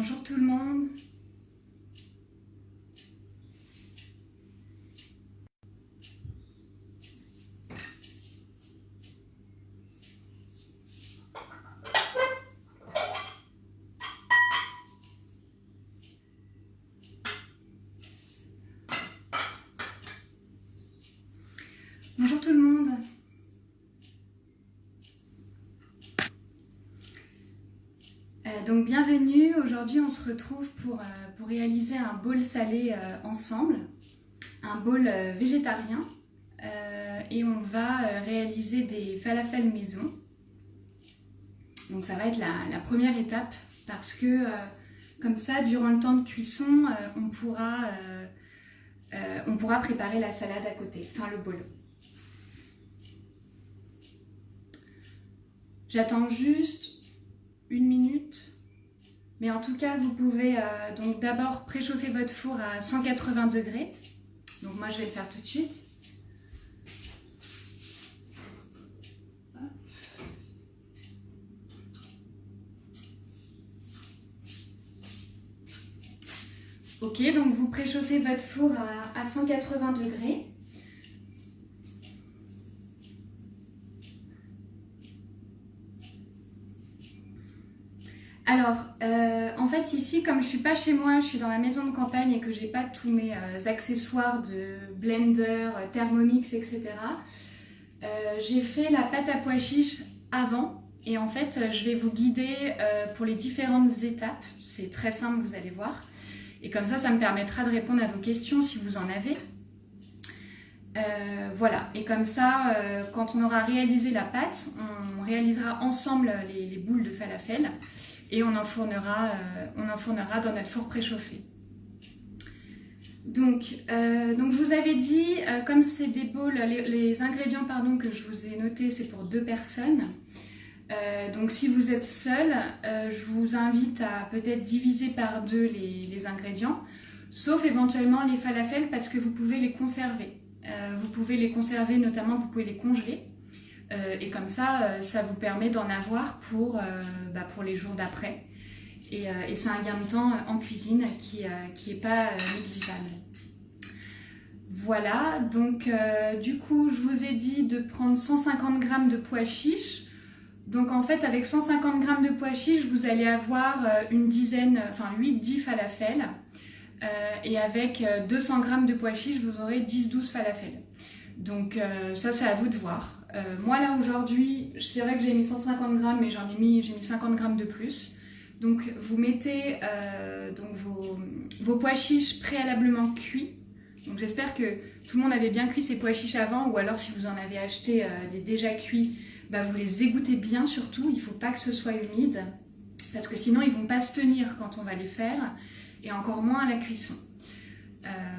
Bonjour tout le monde. Bonjour tout le monde. Donc bienvenue, aujourd'hui on se retrouve pour réaliser un bowl salé ensemble, un bowl végétarien et on va réaliser des falafels maison. Donc ça va être la première étape parce que comme ça durant le temps de cuisson on pourra préparer la salade à côté, enfin le bowl. J'attends juste 1 minute. Mais en tout cas, vous pouvez donc d'abord préchauffer votre four à 180 degrés. Donc moi, je vais le faire tout de suite. Ok, donc vous préchauffez votre four à 180 degrés. Alors, en fait ici, comme je suis pas chez moi, je suis dans ma maison de campagne et que j'ai pas tous mes accessoires de blender, Thermomix, etc. J'ai fait la pâte à pois chiches avant et en fait, je vais vous guider pour les différentes étapes. C'est très simple, vous allez voir. Et comme ça me permettra de répondre à vos questions si vous en avez. Voilà, et comme ça, quand on aura réalisé la pâte, on réalisera ensemble les boules de falafel. Et on enfournera dans notre four préchauffé. Donc je vous avais dit, comme c'est des bowls, les ingrédients que je vous ai notés, c'est pour 2 personnes. Donc si vous êtes seul, je vous invite à peut-être diviser par 2 les ingrédients, sauf éventuellement les falafels parce que vous pouvez les conserver. Vous pouvez les conserver, notamment vous pouvez les congeler. Et comme ça, ça vous permet d'en avoir pour les jours d'après. Et c'est un gain de temps en cuisine qui est pas négligeable. Voilà, donc du coup, je vous ai dit de prendre 150 g de pois chiches. Donc en fait, avec 150 g de pois chiches, vous allez avoir 8-10 falafels. Et avec 200 g de pois chiches, vous aurez 10-12 falafels. Donc ça, c'est à vous de voir. Moi là aujourd'hui, c'est vrai que j'ai mis 150 g, mais j'ai mis 50 g de plus. Donc vous mettez vos pois chiches préalablement cuits. Donc j'espère que tout le monde avait bien cuit ses pois chiches avant, ou alors si vous en avez acheté des déjà cuits, vous les égouttez bien surtout. Il ne faut pas que ce soit humide, parce que sinon ils ne vont pas se tenir quand on va les faire, et encore moins à la cuisson.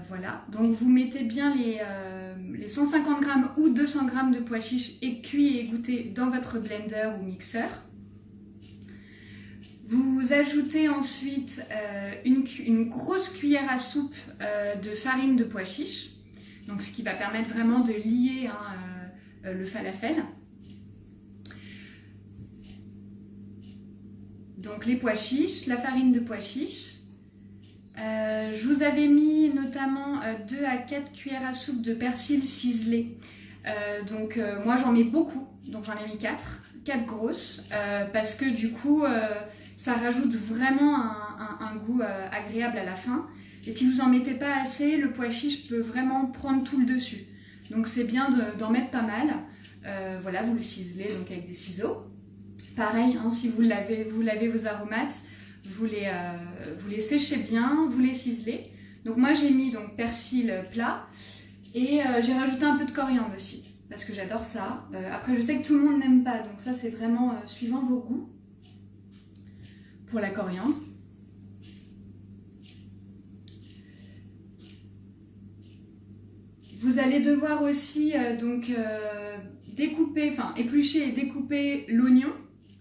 Voilà, donc vous mettez bien les 150 g ou 200 g de pois chiches cuits et égouttés dans votre blender ou mixeur. Vous ajoutez ensuite une grosse cuillère à soupe de farine de pois chiches, donc ce qui va permettre vraiment de lier le falafel. Donc les pois chiches, la farine de pois chiches. Je vous avais mis notamment 2 à 4 cuillères à soupe de persil ciselé. Moi j'en mets beaucoup, donc j'en ai mis 4 grosses, parce que du coup ça rajoute vraiment un goût agréable à la fin. Et si vous en mettez pas assez, le pois chiche peut vraiment prendre tout le dessus. Donc c'est bien d'en mettre pas mal. Voilà, vous le ciselez donc avec des ciseaux. Pareil, si vous lavez vos aromates, vous les séchez bien, vous les ciselez. Donc moi j'ai mis persil plat et j'ai rajouté un peu de coriandre aussi parce que j'adore ça. Après je sais que tout le monde n'aime pas, donc ça c'est vraiment suivant vos goûts pour la coriandre. Vous allez devoir aussi éplucher et découper l'oignon,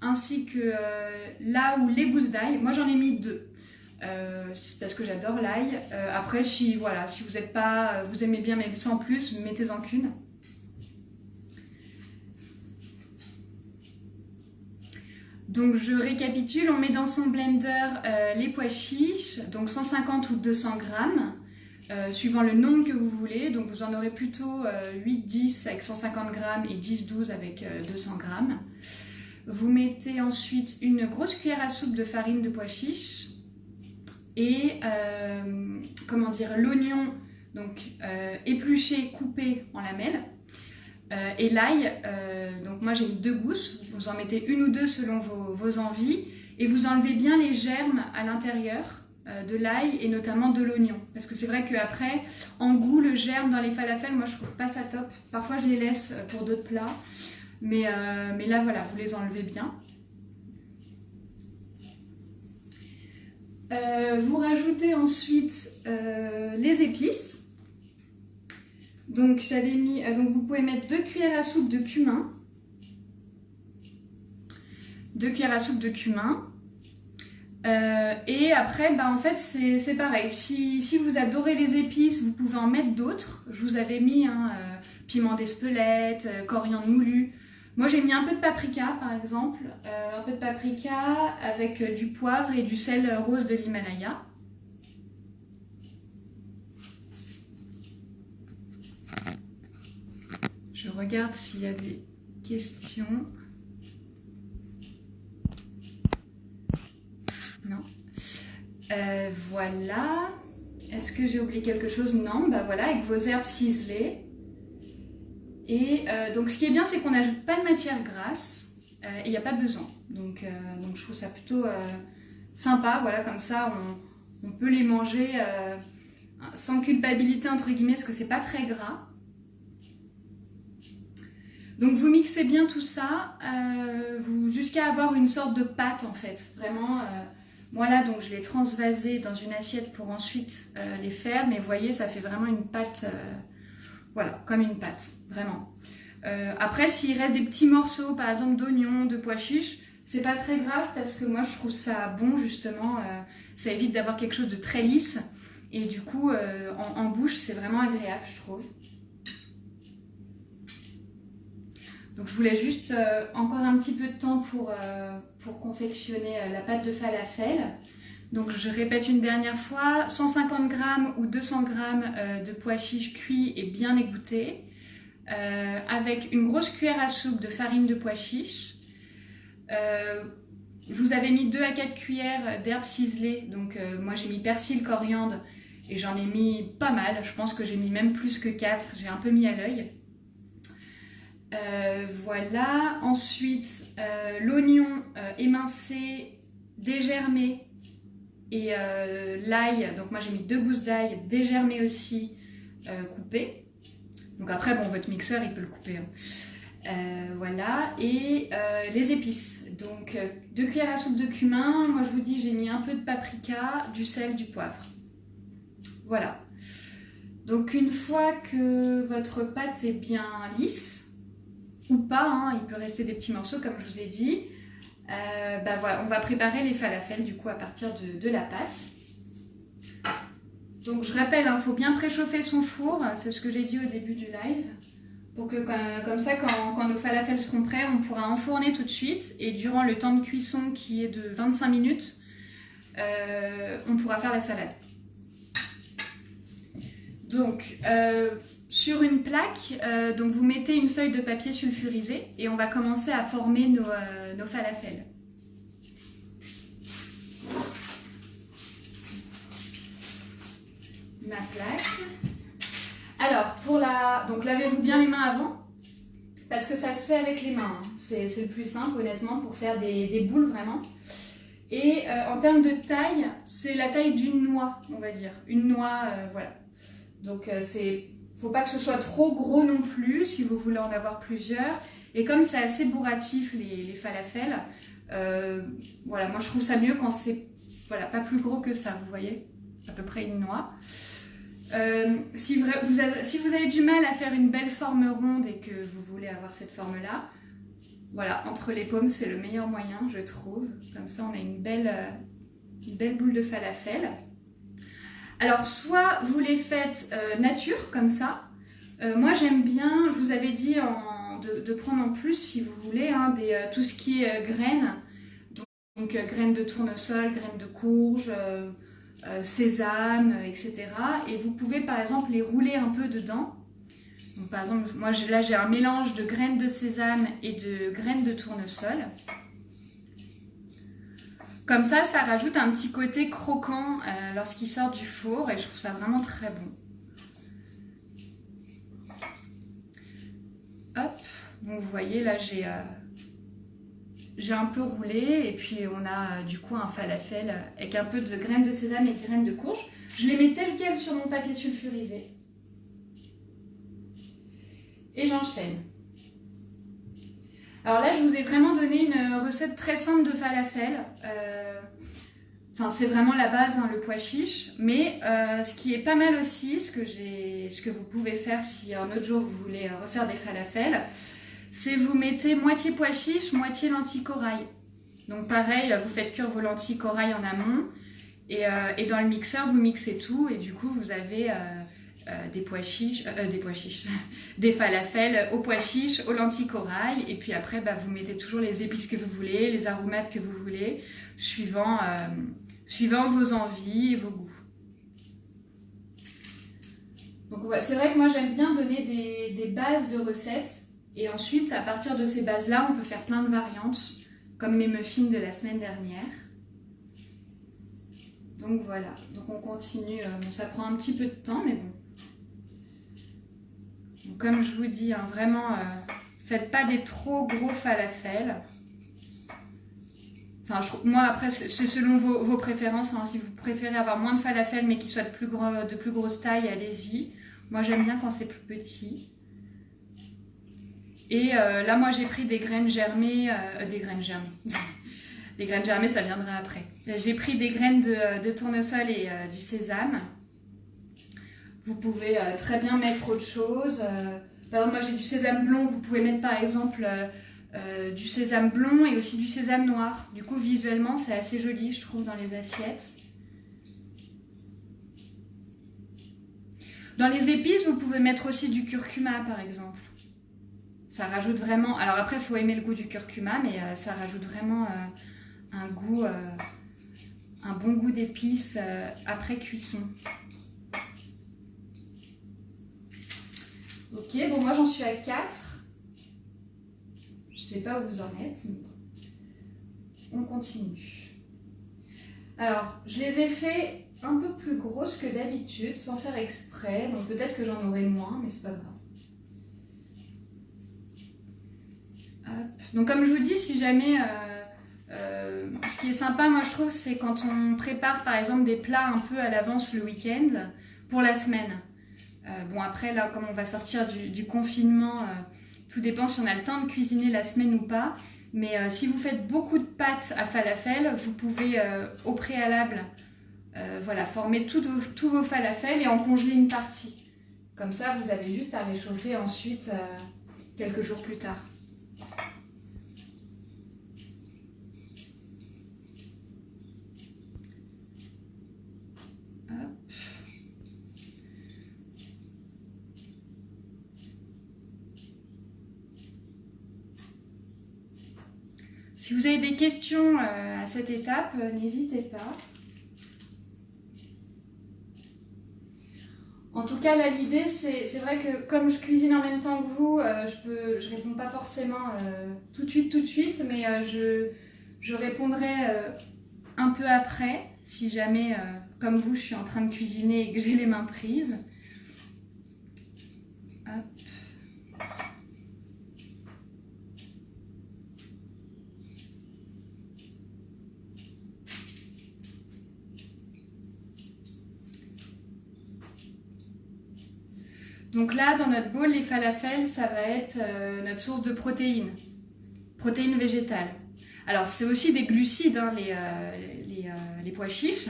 ainsi que là où les gousses d'ail. Moi j'en ai mis 2 parce que j'adore l'ail. Après si vous aimez bien mais sans plus, mettez-en qu'une. Donc je récapitule, on met dans son blender les pois chiches, donc 150 ou 200 grammes, suivant le nombre que vous voulez. Donc vous en aurez plutôt 8-10 avec 150 grammes et 10-12 avec 200 grammes. Vous mettez ensuite une grosse cuillère à soupe de farine de pois chiches et comment dire, l'oignon donc épluché, coupé en lamelles. Et l'ail, donc moi j'ai mis 2 gousses, vous en mettez 1 ou 2 selon vos envies et vous enlevez bien les germes à l'intérieur de l'ail et notamment de l'oignon, parce que c'est vrai qu'après en goût le germe dans les falafels, moi je trouve pas ça top, parfois je les laisse pour d'autres plats, mais là voilà, vous les enlevez bien. Vous rajoutez ensuite les épices. Donc j'avais mis, donc vous pouvez mettre 2 cuillères à soupe de cumin. 2 cuillères à soupe de cumin. Et après, bah, en fait, c'est pareil. Si vous adorez les épices, vous pouvez en mettre d'autres. Je vous avais mis piment d'Espelette, coriandre moulu. Moi, j'ai mis un peu de paprika, par exemple. Un peu de paprika avec du poivre et du sel rose de l'Himalaya. Je regarde s'il y a des questions. Non. Voilà. Est-ce que j'ai oublié quelque chose? Non. Bah voilà, avec vos herbes ciselées. Et donc ce qui est bien, c'est qu'on n'ajoute pas de matière grasse. Et il n'y a pas besoin. Donc je trouve ça plutôt sympa. Voilà, comme ça, on peut les manger sans culpabilité, entre guillemets, parce que c'est pas très gras. Donc vous mixez bien tout ça jusqu'à avoir une sorte de pâte en fait. Vraiment, moi là donc je l'ai transvasé dans une assiette pour ensuite les faire. Mais vous voyez, ça fait vraiment une pâte, voilà, comme une pâte, vraiment. Après, s'il reste des petits morceaux, par exemple d'oignons, de pois chiches, c'est pas très grave parce que moi je trouve ça bon justement. Ça évite d'avoir quelque chose de très lisse. Et du coup, en bouche, c'est vraiment agréable, je trouve. Donc je voulais juste encore un petit peu de temps pour confectionner la pâte de falafel. Donc je répète une dernière fois, 150 g ou 200 g de pois chiches cuits et bien égouttés, avec une grosse cuillère à soupe de farine de pois chiches. Je vous avais mis 2 à 4 cuillères d'herbes ciselées, donc moi j'ai mis persil, coriandre et j'en ai mis pas mal, je pense que j'ai mis même plus que 4, j'ai un peu mis à l'œil. Voilà, ensuite l'oignon émincé, dégermé et l'ail, donc moi j'ai mis 2 gousses d'ail dégermé aussi, coupé. Donc après, bon, votre mixeur il peut le couper. Voilà, et les épices, donc 2 cuillères à soupe de cumin, moi je vous dis j'ai mis un peu de paprika, du sel, du poivre. Voilà, donc une fois que votre pâte est bien lisse, ou pas, hein, il peut rester des petits morceaux comme je vous ai dit. Bah voilà, on va préparer les falafels du coup à partir de la pâte. Donc je rappelle, il faut bien préchauffer son four, c'est ce que j'ai dit au début du live, pour que comme ça quand nos falafels seront prêts, on pourra enfourner tout de suite et durant le temps de cuisson qui est de 25 minutes, on pourra faire la salade. Donc sur une plaque, donc vous mettez une feuille de papier sulfurisé et on va commencer à former nos falafels. Ma plaque. Alors, donc lavez-vous bien les mains avant, parce que ça se fait avec les mains. Hein. C'est le plus simple, honnêtement, pour faire des boules, vraiment. Et en termes de taille, c'est la taille d'une noix, on va dire. Une noix, voilà. Donc, faut pas que ce soit trop gros non plus, si vous voulez en avoir plusieurs. Et comme c'est assez bourratif, les falafels, voilà, moi je trouve ça mieux quand c'est voilà, pas plus gros que ça, vous voyez, à peu près une noix. Si vous avez du mal à faire une belle forme ronde et que vous voulez avoir cette forme-là, voilà, entre les paumes, c'est le meilleur moyen, je trouve. Comme ça, on a une belle boule de falafel. Alors, soit vous les faites nature, comme ça. Moi, j'aime bien, je vous avais dit de prendre en plus, si vous voulez, hein, tout ce qui est graines. Donc graines de tournesol, graines de courge, sésame, etc. Et vous pouvez par exemple les rouler un peu dedans. Donc, par exemple, moi là j'ai un mélange de graines de sésame et de graines de tournesol. Comme ça rajoute un petit côté croquant lorsqu'il sort du four et je trouve ça vraiment très bon. Hop, donc vous voyez là j'ai un peu roulé et puis on a du coup un falafel avec un peu de graines de sésame et de graines de courge. Je les mets telles quelles sur mon papier sulfurisé. Et j'enchaîne. Alors là, je vous ai vraiment donné une recette très simple de falafel. Enfin, c'est vraiment la base, hein, le pois chiche. Mais ce qui est pas mal aussi, ce que vous pouvez faire si un autre jour vous voulez refaire des falafels, c'est vous mettez moitié pois chiche, moitié lentilles corail. Donc pareil, vous faites cuire vos lentilles corail en amont. Et dans le mixeur, vous mixez tout. Et du coup, vous avez des falafels aux pois chiches, aux lentilles corail. Et puis après, vous mettez toujours les épices que vous voulez, les aromates que vous voulez, suivant vos envies et vos goûts. Donc c'est vrai que moi j'aime bien donner des bases de recettes. Et ensuite, à partir de ces bases-là, on peut faire plein de variantes, comme mes muffins de la semaine dernière. Donc voilà, donc on continue. Bon, ça prend un petit peu de temps, mais bon. Donc, comme je vous dis, hein, vraiment, faites pas des trop gros falafels. Enfin, moi, après, c'est selon vos préférences. Hein. Si vous préférez avoir moins de falafels, mais qu'ils soient de plus grosse taille, allez-y. Moi, j'aime bien quand c'est plus petit. Et là, moi, j'ai pris des graines germées. Des graines germées. Les graines germées, ça viendra après. J'ai pris des graines de tournesol et du sésame. Vous pouvez très bien mettre autre chose. Par exemple, moi, j'ai du sésame blond. Vous pouvez mettre, par exemple, du sésame blond et aussi du sésame noir. Du coup, visuellement, c'est assez joli, je trouve, dans les assiettes. Dans les épices, vous pouvez mettre aussi du curcuma, par exemple. Ça rajoute vraiment... Alors après, il faut aimer le goût du curcuma, mais ça rajoute vraiment un bon goût d'épices après cuisson. Ok, bon, moi j'en suis à 4. Je sais pas où vous en êtes, mais on continue. Alors, je les ai fait un peu plus grosses que d'habitude, sans faire exprès. Donc peut-être que j'en aurai moins, mais c'est pas grave. Hop. Donc comme je vous dis, si jamais... ce qui est sympa, moi je trouve, c'est quand on prépare par exemple des plats un peu à l'avance le week-end pour la semaine. Bon après là, comme on va sortir du confinement, tout dépend si on a le temps de cuisiner la semaine ou pas. Mais si vous faites beaucoup de pâtes à falafel, vous pouvez au préalable former tous vos falafels et en congeler une partie. Comme ça, vous avez juste à réchauffer ensuite quelques jours plus tard. Si vous avez des questions à cette étape, n'hésitez pas. En tout cas, là, l'idée, c'est vrai que comme je cuisine en même temps que vous, je réponds pas forcément tout de suite, mais je répondrai un peu après, si jamais, comme vous, je suis en train de cuisiner et que j'ai les mains prises. Hop. Donc là, dans notre bol, les falafels, ça va être notre source de protéines végétales. Alors, c'est aussi des glucides, hein, les pois chiches,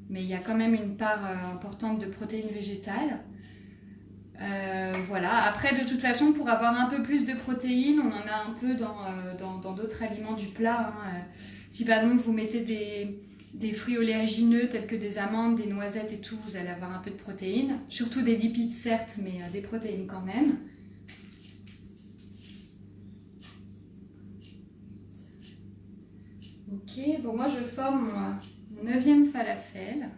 mais il y a quand même une part importante de protéines végétales. Voilà. Après, de toute façon, pour avoir un peu plus de protéines, on en a un peu dans d'autres aliments du plat. Hein. Si par exemple, vous mettez des fruits oléagineux tels que des amandes, des noisettes et tout, vous allez avoir un peu de protéines. Surtout des lipides certes, mais des protéines quand même. Ok, Ok, bon moi je forme mon 9e falafel.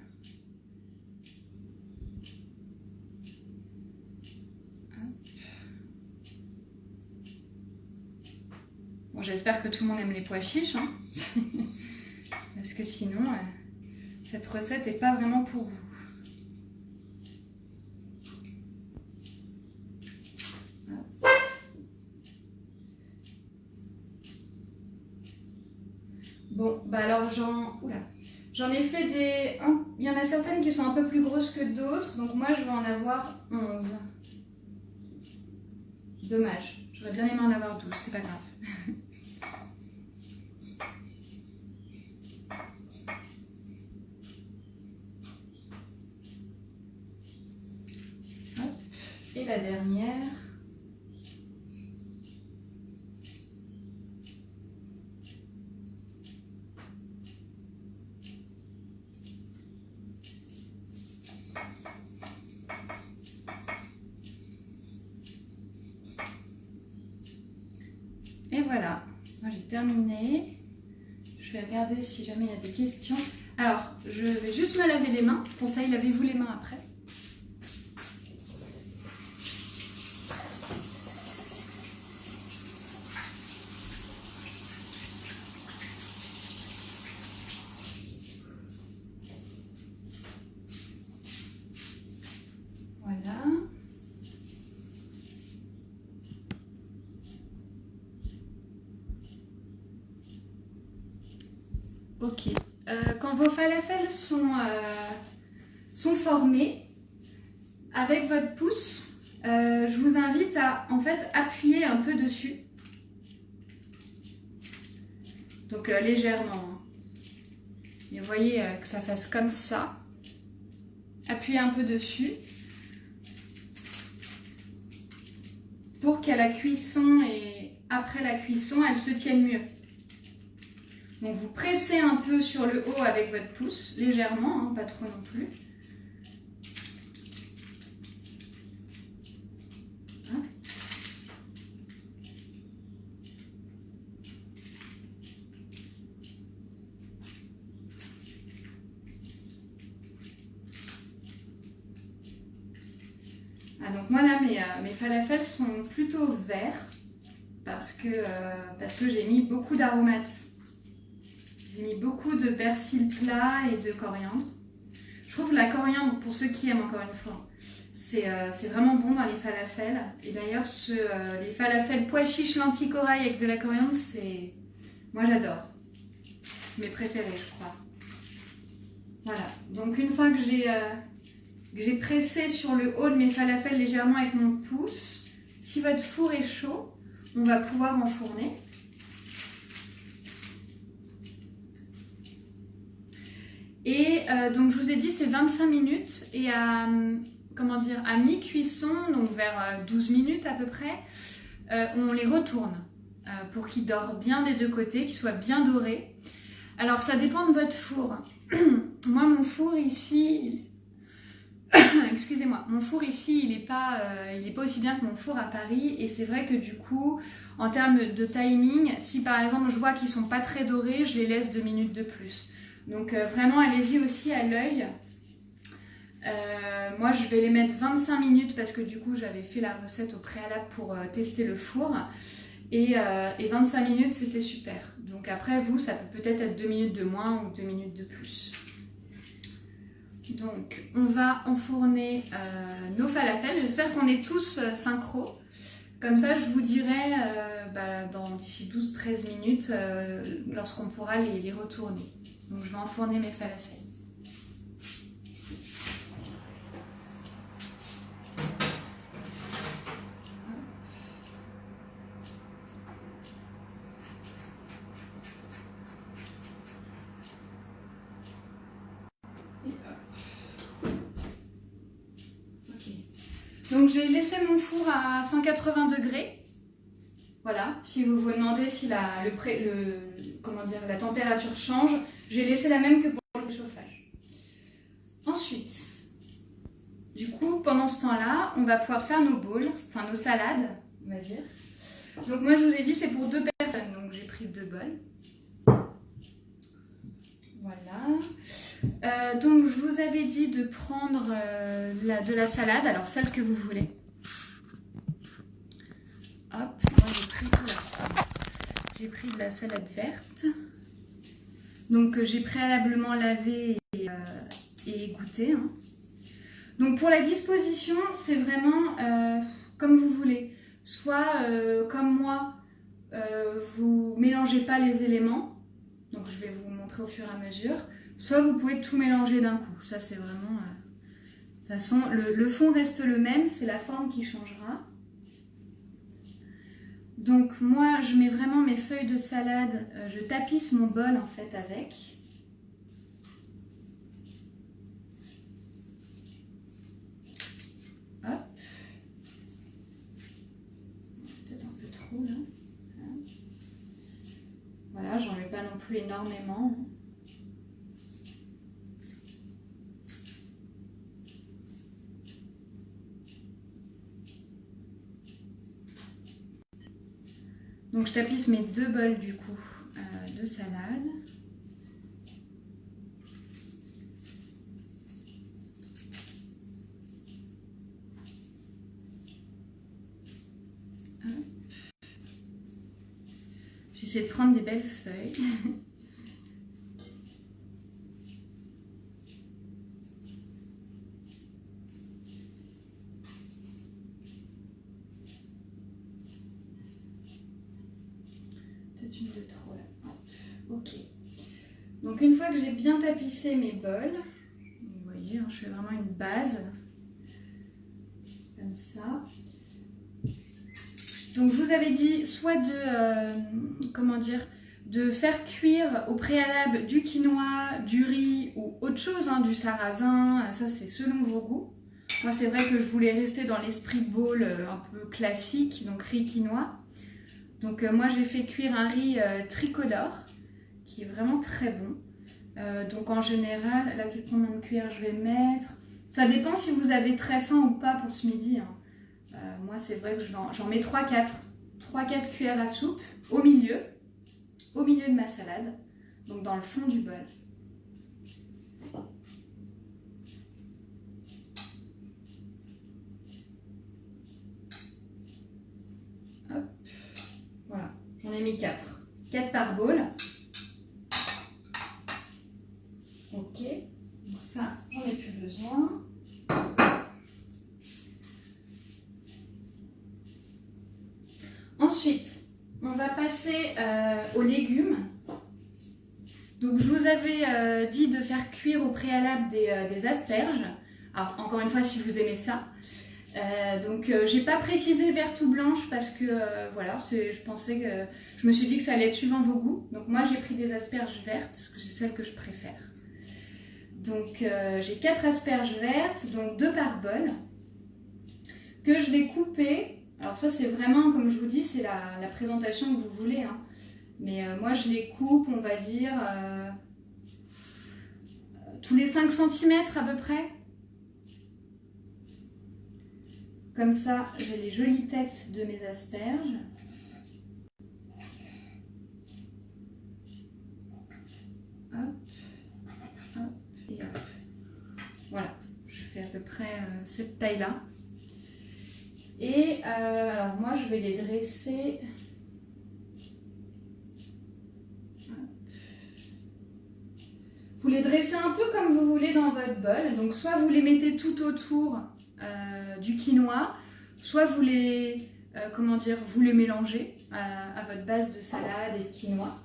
Bon, j'espère que tout le monde aime les pois chiches, hein. Parce que sinon, cette recette n'est pas vraiment pour vous. Bon, bah alors j'en ai fait des... Il y en a certaines qui sont un peu plus grosses que d'autres, donc moi je vais en avoir 11. Dommage, j'aurais bien aimé en avoir 12, c'est pas grave. Et la dernière. Et voilà, moi j'ai terminé. Je vais regarder si jamais il y a des questions. Alors, je vais juste me laver les mains. Conseil, lavez-vous les mains après. Voilà. Ok. Quand vos falafels sont formés, avec votre pouce, je vous invite à en fait appuyer un peu dessus. Donc légèrement. Hein. Et vous voyez que ça fasse comme ça. Appuyez un peu dessus. Pour qu'à la cuisson et après la cuisson, elle se tienne mieux. Donc vous pressez un peu sur le haut avec votre pouce, légèrement, hein, pas trop non plus. Hein. Ah, donc moi là, mes falafels sont plutôt verts parce que j'ai mis beaucoup d'aromates. J'ai mis beaucoup de persil plat et de coriandre. Je trouve la coriandre, pour ceux qui aiment encore une fois, c'est vraiment bon dans les falafels. Et d'ailleurs, les falafels pois chiches lentilles corail avec de la coriandre, moi j'adore. Mes préférés, je crois. Voilà, donc une fois que j'ai pressé sur le haut de mes falafels légèrement avec mon pouce, si votre four est chaud, on va pouvoir enfourner. Et donc je vous ai dit c'est 25 minutes et à mi-cuisson, donc vers 12 minutes à peu près, on les retourne pour qu'ils dorent bien des deux côtés, qu'ils soient bien dorés. Alors ça dépend de votre four. Moi mon four ici, excusez-moi, mon four ici il est pas aussi bien que mon four à Paris et c'est vrai que du coup en termes de timing, si par exemple je vois qu'ils sont pas très dorés, je les laisse 2 minutes de plus. Donc vraiment allez-y aussi à l'œil. Moi je vais les mettre 25 minutes parce que du coup j'avais fait la recette au préalable pour tester le four et 25 minutes c'était super. Donc après vous ça peut peut-être être 2 minutes de moins ou 2 minutes de plus. Donc on va enfourner nos falafels. J'espère qu'on est tous synchro. Comme ça je vous dirai d'ici 12-13 minutes lorsqu'on pourra les retourner. Donc je vais enfourner mes falafels. Donc j'ai laissé mon four à 180 degrés. Voilà, si vous vous demandez si la température change, j'ai laissé la même que pour le chauffage. Ensuite, du coup, pendant ce temps-là, on va pouvoir faire nos bowls, enfin nos salades, on va dire. Donc moi je vous ai dit c'est pour 2 personnes, donc j'ai pris 2 bols. Donc je vous avais dit de prendre de la salade, alors celle que vous voulez. Hop, moi j'ai pris de la salade verte. Donc j'ai préalablement lavé et égoutter. Hein. Donc pour la disposition, c'est vraiment comme vous voulez. Soit comme moi, vous mélangez pas les éléments. Donc je vais vous montrer au fur et à mesure. Soit vous pouvez tout mélanger d'un coup. Ça c'est vraiment... de toute façon, le fond reste le même, c'est la forme qui changera. Donc moi, je mets vraiment mes feuilles de salade. Je tapisse mon bol en fait avec. Là. Voilà, j'en mets pas non plus énormément. Donc je tapisse mes 2 bols du coup de salade. J'essaie de prendre des belles feuilles. Peut-être une de trop là. Ok. Donc une fois que j'ai bien tapissé mes bols, vous voyez, hein, je fais vraiment une base. Comme ça. Donc je vous avais dit soit de faire cuire au préalable du quinoa, du riz ou autre chose, hein, du sarrasin, ça c'est selon vos goûts. Moi c'est vrai que je voulais rester dans l'esprit bowl un peu classique, donc riz quinoa. Donc moi j'ai fait cuire un riz tricolore qui est vraiment très bon. Donc en général, là combien de cuillères je vais mettre? Ça dépend si vous avez très faim ou pas pour ce midi. Hein. Moi, c'est vrai que j'en mets 3-4 cuillères à soupe au milieu de ma salade, donc dans le fond du bol. Hop. Voilà, j'en ai mis 4. 4 par bol. Ok, donc ça, j'en ai plus besoin. Ensuite, on va passer aux légumes. Donc, je vous avais dit de faire cuire au préalable des asperges. Alors, encore une fois, si vous aimez ça. J'ai pas précisé verte ou blanche parce que voilà, je me suis dit que ça allait être suivant vos goûts. Donc, moi, j'ai pris des asperges vertes parce que c'est celles que je préfère. Donc, j'ai 4 asperges vertes, donc 2 par bol, que je vais couper. Alors ça c'est vraiment, comme je vous dis, c'est la présentation que vous voulez. Hein. Mais moi je les coupe, on va dire, tous les 5 cm à peu près. Comme ça, j'ai les jolies têtes de mes asperges. Hop, hop et hop. Voilà, je fais à peu près cette taille-là. Et alors moi je vais les dresser. Vous les dressez un peu comme vous voulez dans votre bol. Donc soit vous les mettez tout autour du quinoa, soit vous les mélangez à votre base de salade et de quinoa.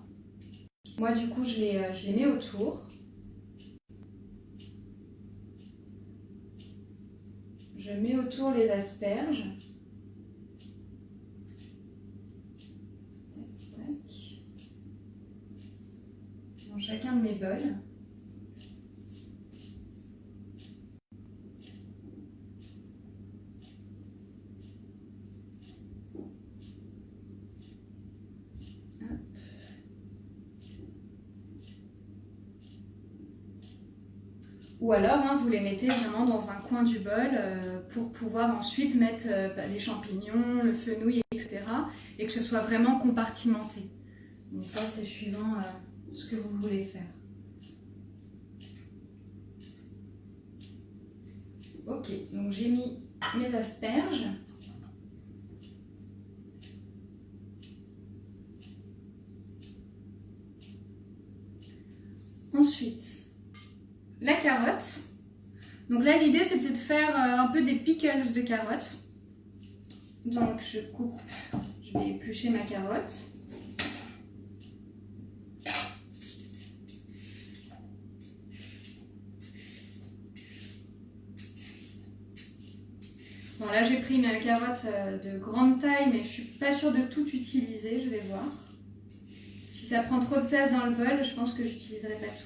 Moi du coup je les mets autour. Je mets autour les asperges. Tac, tac. Dans chacun de mes bols. Ou alors, hein, vous les mettez vraiment dans un coin du bol pour pouvoir ensuite mettre les champignons, le fenouil, etc. Et que ce soit vraiment compartimenté. Donc ça, c'est suivant ce que vous voulez faire. Ok, donc j'ai mis mes asperges. Ensuite, la carotte. Donc là, l'idée, c'était de faire un peu des pickles de carottes. Donc, je vais éplucher ma carotte. Bon, là, j'ai pris une carotte de grande taille, mais je ne suis pas sûre de tout utiliser, je vais voir. Si ça prend trop de place dans le bol, je pense que je n'utiliserai pas tout.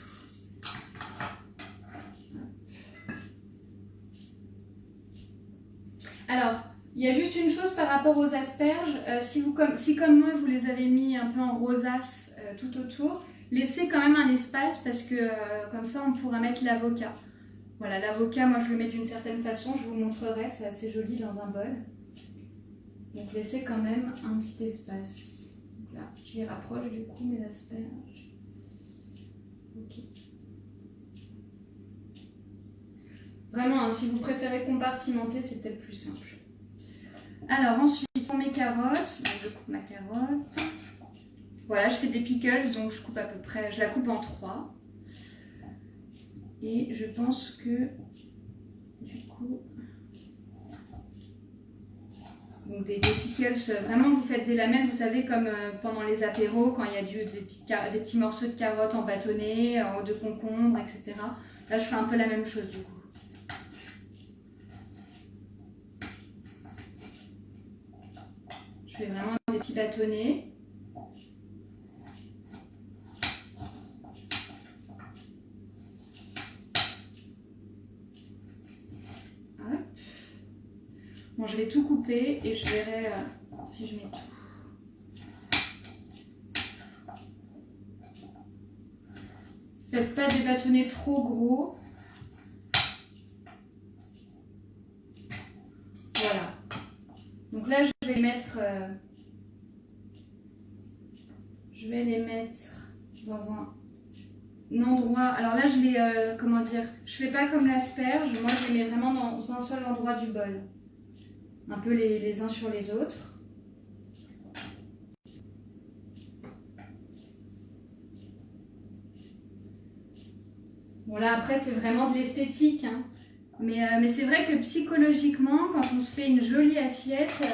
Alors, il y a juste une chose par rapport aux asperges. Si comme moi, vous les avez mis un peu en rosace tout autour, laissez quand même un espace parce que comme ça, on pourra mettre l'avocat. Voilà, l'avocat, moi, je le mets d'une certaine façon. Je vous montrerai, c'est assez joli dans un bol. Donc, laissez quand même un petit espace. Donc là, je les rapproche du coup, mes asperges. Ok. Vraiment, hein, si vous préférez compartimenter, c'est peut-être plus simple. Alors ensuite, pour mes carottes, donc je coupe ma carotte. Voilà, je fais des pickles, donc je coupe à peu près, je la coupe en 3. Et je pense que, du coup, donc des pickles, vraiment vous faites des lamelles, vous savez, comme pendant les apéros, quand il y a des petits morceaux de carottes en bâtonnets, de concombres, etc. Là, je fais un peu la même chose du coup. Je fais vraiment des petits bâtonnets. Hop. Bon, je vais tout couper et je verrai si je mets tout. Faites pas des bâtonnets trop gros. Voilà. Donc là, je vais les mettre dans un endroit. Alors là, je les, comment dire, je fais pas comme l'asperge. Moi, je les mets vraiment dans un seul endroit du bol, un peu les uns sur les autres. Bon là, après, c'est vraiment de l'esthétique, hein. Mais c'est vrai que psychologiquement, quand on se fait une jolie assiette,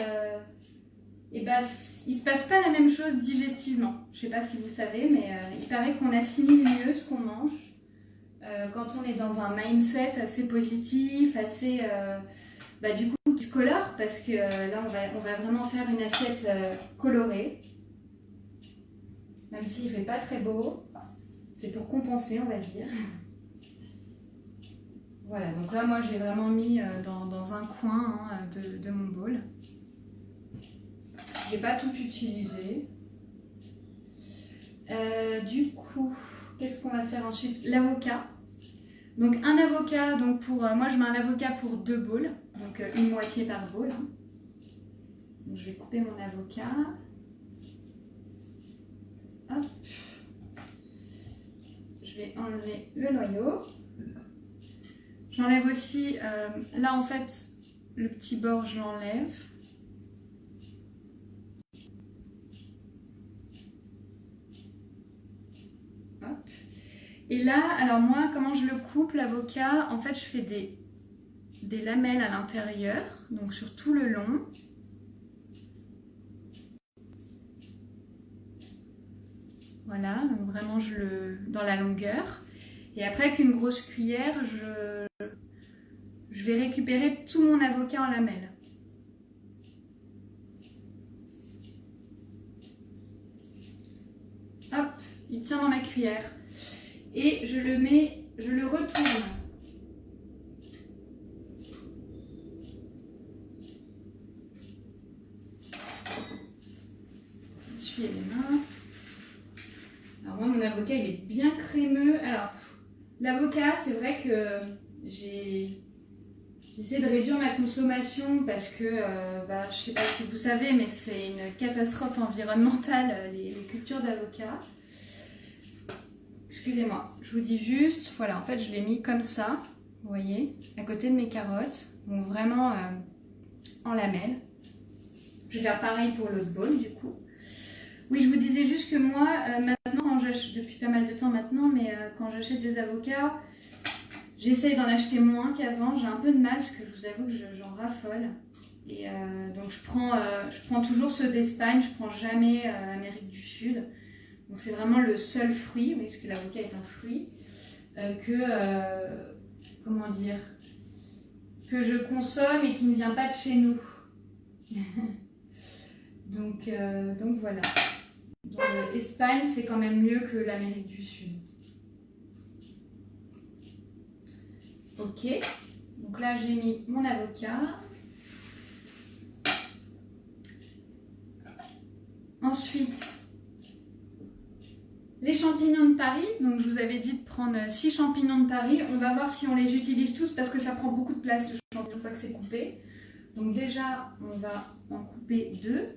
et ben, il ne se passe pas la même chose digestivement. Je ne sais pas si vous savez, mais il paraît qu'on assimile mieux ce qu'on mange quand on est dans un mindset assez positif, assez du coup qui se colore, parce que là on va vraiment faire une assiette colorée, même s'il ne fait pas très beau. C'est pour compenser, on va dire. Voilà, donc là moi j'ai vraiment mis dans un coin de mon bol. J'ai pas tout utilisé. Du coup, qu'est-ce qu'on va faire ensuite? L'avocat. Donc un avocat, donc moi je mets un avocat pour 2 bowls, donc une moitié par bowl. Hein. Donc je vais couper mon avocat. Hop. Je vais enlever le noyau. J'enlève aussi, là en fait, le petit bord je l'enlève. Et là, alors moi, comment je le coupe, l'avocat? En fait, je fais des lamelles à l'intérieur, donc sur tout le long. Voilà, donc vraiment dans la longueur. Et après, avec une grosse cuillère, je vais récupérer tout mon avocat en lamelles. Hop, il tient dans ma cuillère. Et je le retourne. Essuyez les mains. Alors moi, mon avocat, il est bien crémeux. Alors, l'avocat, c'est vrai que j'essaie de réduire ma consommation parce que, je ne sais pas si vous savez, mais c'est une catastrophe environnementale, les cultures d'avocat. Excusez-moi, je vous dis juste, voilà, en fait je l'ai mis comme ça, vous voyez, à côté de mes carottes, donc vraiment en lamelles. Je vais faire pareil pour l'autre bol du coup. Oui, je vous disais juste que moi, maintenant, quand j'achète, depuis pas mal de temps maintenant, mais quand j'achète des avocats, j'essaye d'en acheter moins qu'avant. J'ai un peu de mal parce que je vous avoue que j'en raffole. Et donc je prends toujours ceux d'Espagne, je prends jamais l'Amérique du Sud. Donc c'est vraiment le seul fruit, oui, parce que l'avocat est un fruit, comment dire, que je consomme et qui ne vient pas de chez nous. donc voilà. Donc l'Espagne, c'est quand même mieux que l'Amérique du Sud. Ok, donc là j'ai mis mon avocat. Ensuite, les champignons de Paris. Donc je vous avais dit de prendre 6 champignons de Paris. On va voir si on les utilise tous parce que ça prend beaucoup de place le champignon une fois que c'est coupé. Donc déjà, on va en couper 2.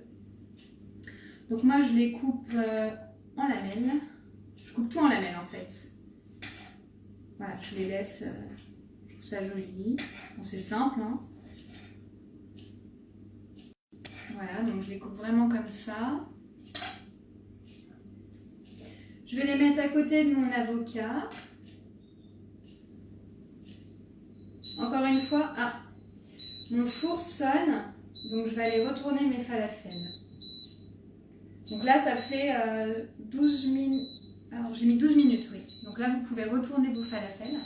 Donc moi je les coupe en lamelles. Je coupe tout en lamelles en fait. Voilà, je les laisse, je trouve ça joli. Bon, c'est simple, hein. Voilà, donc je les coupe vraiment comme ça. Je vais les mettre à côté de mon avocat. Encore une fois, mon four sonne, donc je vais aller retourner mes falafels. Donc là, ça fait 12 minutes. Alors, j'ai mis 12 minutes, oui. Donc là, vous pouvez retourner vos falafels.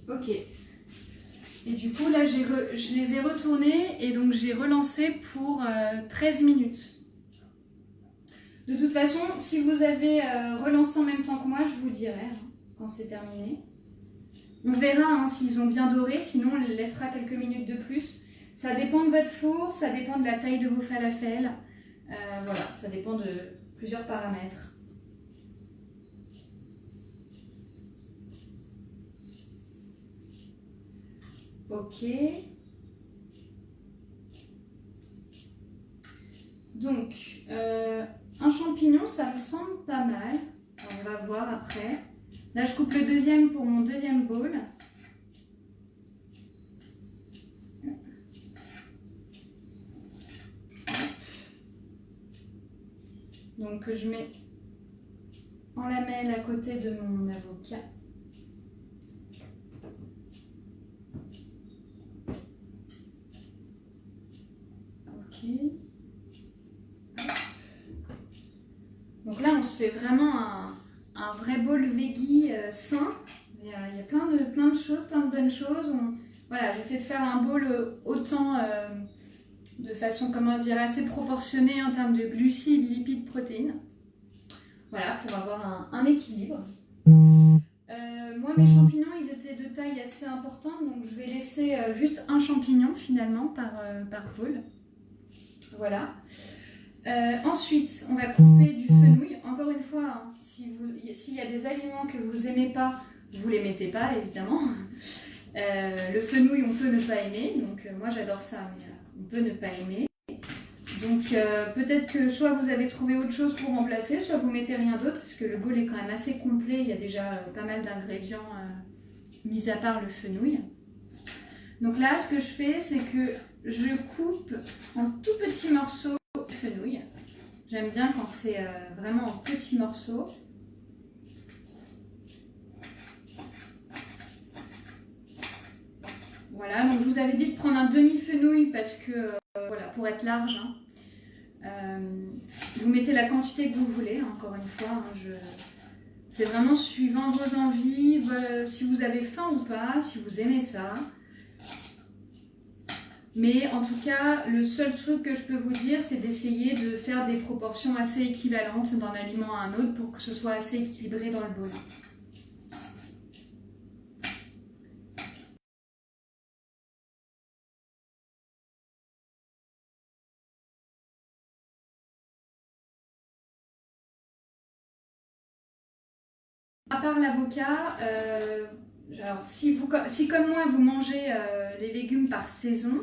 Ok. Et du coup, là, je les ai retournés et donc j'ai relancé pour 13 minutes. De toute façon, si vous avez relancé en même temps que moi, je vous dirai quand c'est terminé. On verra s'ils ont bien doré, sinon on les laissera quelques minutes de plus. Ça dépend de votre four, ça dépend de la taille de vos falafels. Voilà, ça dépend de plusieurs paramètres. Ok. Donc, un champignon, ça me semble pas mal. Alors, on va voir après. Là, je coupe le deuxième pour mon deuxième bowl. Donc, je mets en lamelle à côté de mon avocat. Ok. Donc là, on se fait vraiment un vrai bol veggie sain. Il y a plein de choses, plein de bonnes choses. Voilà, j'essaie de faire un bol autant de façon, comment dire, assez proportionnée en termes de glucides, lipides, protéines. Voilà, pour avoir un équilibre. Moi, mes champignons, ils étaient de taille assez importante, donc je vais laisser juste un champignon finalement par bowl. Voilà. Ensuite, on va couper du fenouil. Encore une fois, s'il y a des aliments que vous n'aimez pas, vous ne les mettez pas, évidemment. Le fenouil, on peut ne pas aimer. Donc, moi, j'adore ça, mais on peut ne pas aimer. Donc, peut-être que soit vous avez trouvé autre chose pour remplacer, soit vous mettez rien d'autre, parce que le bowl est quand même assez complet. Il y a déjà pas mal d'ingrédients, mis à part le fenouil. Donc là, ce que je fais, c'est que je coupe en tout petits morceaux de fenouil. J'aime bien quand c'est vraiment en petits morceaux. Voilà, donc je vous avais dit de prendre un demi-fenouil parce que, voilà, pour être large. Vous mettez la quantité que vous voulez, encore une fois. C'est vraiment suivant vos envies, si vous avez faim ou pas, si vous aimez ça. Mais en tout cas, le seul truc que je peux vous dire, c'est d'essayer de faire des proportions assez équivalentes d'un aliment à un autre pour que ce soit assez équilibré dans le bol. à part l'avocat, alors si comme moi vous mangez les légumes par saison,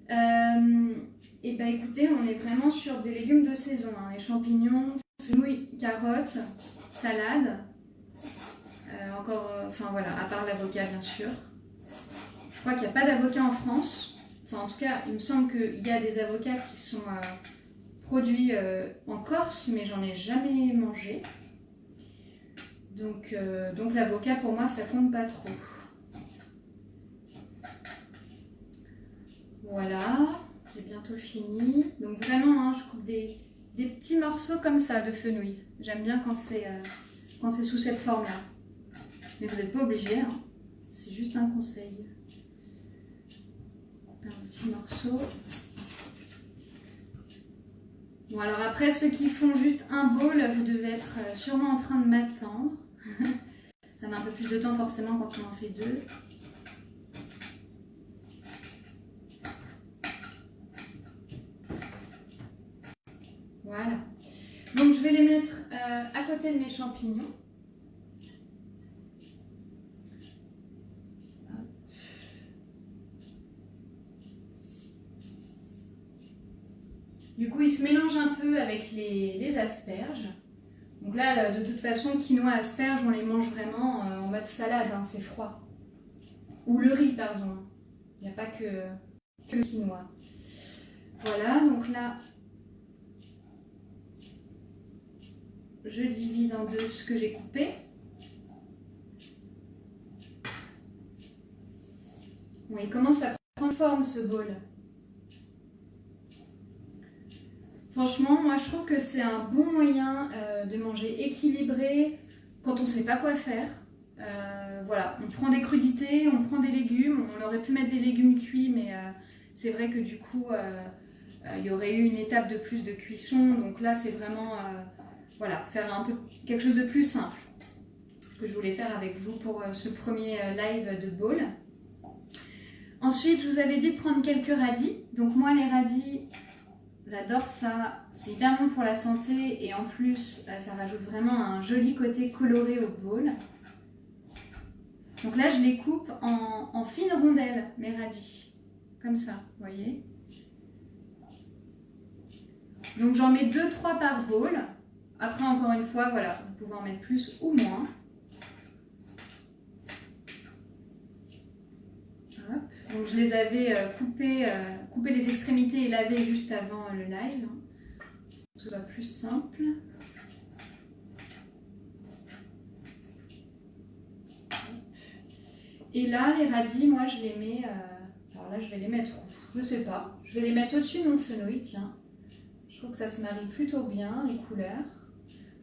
et ben écoutez, on est vraiment sur des légumes de saison, hein, les champignons, fenouil, carottes, salade, enfin voilà, à part l'avocat bien sûr. Je crois qu'il n'y a pas d'avocat en France, enfin en tout cas il me semble qu'il y a des avocats qui sont produits en Corse, mais j'en ai jamais mangé. Donc l'avocat pour moi ça compte pas trop. Voilà, j'ai bientôt fini. Donc vraiment, hein, je coupe des petits morceaux comme ça de fenouil. J'aime bien quand c'est sous cette forme-là. Mais vous n'êtes pas obligé, hein. C'est juste un conseil. Un petit morceau. Bon alors après, ceux qui font juste un bowl, vous devez être sûrement en train de m'attendre. Ça met un peu plus de temps forcément quand on en fait deux. Voilà. Donc je vais les mettre à côté de mes champignons. Du coup, ils se mélangent un peu avec les asperges. Donc là, de toute façon, quinoa, asperges, on les mange vraiment en mode salade, hein, c'est froid. Ou le riz, pardon. Il n'y a pas que le quinoa. Voilà, donc là, je divise en deux ce que j'ai coupé. Bon, il commence à prendre forme ce bol. Franchement, moi je trouve que c'est un bon moyen de manger équilibré quand on ne sait pas quoi faire. Voilà, on prend des crudités, on prend des légumes. On aurait pu mettre des légumes cuits, mais c'est vrai que du coup, il y aurait eu une étape de plus de cuisson. Donc là, c'est vraiment voilà, faire un peu quelque chose de plus simple que je voulais faire avec vous pour ce premier live de bowl. Ensuite, je vous avais dit de prendre quelques radis. Donc moi, les radis, j'adore ça. C'est hyper bon pour la santé et en plus, ça rajoute vraiment un joli côté coloré au bowl. Donc là, je les coupe en fines rondelles, mes radis. Comme ça, vous voyez. Donc j'en mets 2-3 par bowl. Après, encore une fois, voilà, vous pouvez en mettre plus ou moins. Hop. Donc je les avais coupé les extrémités et lavé juste avant le live. Pour que ce soit plus simple. Et là, les radis, moi je les mets... alors là, je vais les mettre où? Je sais pas. Je vais les mettre au-dessus de mon fenouil, tiens. Je trouve que ça se marie plutôt bien, les couleurs.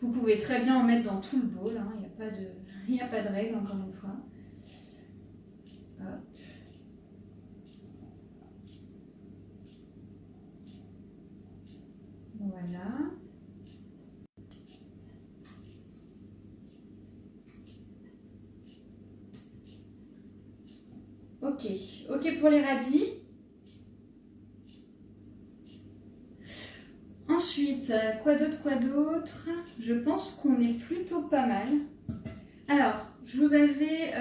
Vous pouvez très bien en mettre dans tout le bowl, hein. Il n'y a pas de règle, encore une fois. Hop. Voilà. Ok pour les radis. Ensuite, quoi d'autre? Je pense qu'on est plutôt pas mal. Alors, je vous avais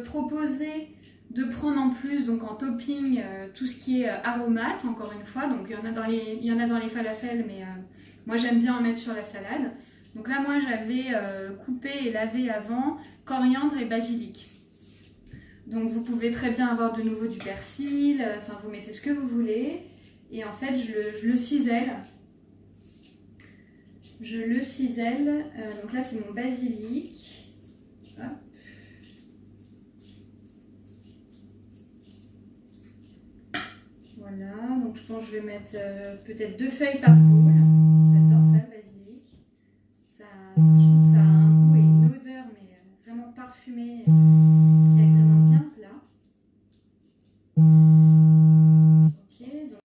proposé de prendre en plus, donc en topping, tout ce qui est aromate, encore une fois. Donc, il y en a dans les falafels, mais moi, j'aime bien en mettre sur la salade. Donc là, moi, j'avais coupé et lavé avant coriandre et basilic. Donc, vous pouvez très bien avoir de nouveau du persil, enfin, vous mettez ce que vous voulez. Et en fait, je le cisèle. Je le cisèle. Donc là, c'est mon basilic. Hop. Voilà, donc je pense que je vais mettre peut-être 2 feuilles par bowl. J'adore ça, le basilic. Je trouve que ça a un goût et une odeur, mais vraiment parfumée, qui agrémente bien le plat. Ok, donc